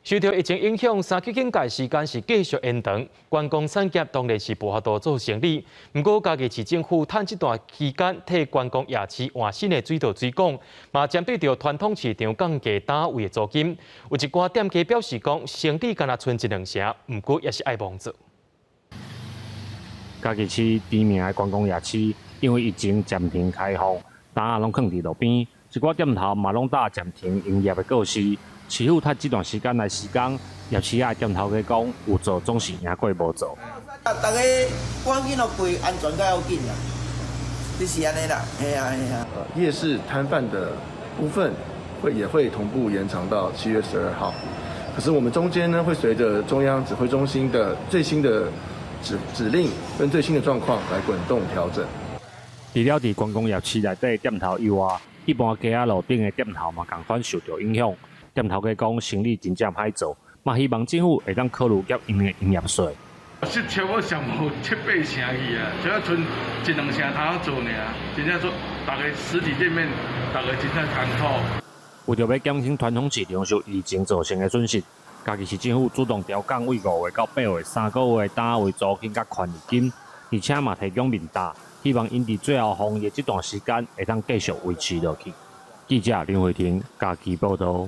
受到疫情影响，3级警戒时间是继续延长。观光产业当然是无法度做生意。不过，嘉义市政府趁这段期间替观光夜市换新的水道水管，嘛针对着传统市场降价单位的租金。有一寡店家表示讲，生意敢若剩一两成，不过也是爱忙做。嘉义市知名的观光夜市，因为疫情暂停开放，单仔拢放伫路边，一寡店头嘛拢打暂停营业的告示。市府趁这段时间来施工，夜市仔店头家讲有做总是赢过无做。大家赶紧落柜，安全较要紧啦，就是安尼啦，嘿啊嘿啊。夜市摊贩的部分也会同步延长到7月12号，可是我们中间呢会随着中央指挥中心的最新的指令跟最新的状况来滚动调整。除了伫观光夜市内底店头以外，一般街仔路顶的店头嘛同款受到影响。店头家讲生意真正歹做，嘛希望政府会当考虑减因的营业税。实超我上无7、8成去啊，只要剩一两成通做尔，真正做大家实体店面，大家真正艰苦。为着要减轻传统市场受疫情造成的损失，嘉义市政府主动调降为5月到8月3个月单位租金甲权利金，而且嘛提供面大，希望因伫最后防疫这段时间会当继续维持落去。记者林慧婷，嘉义报道。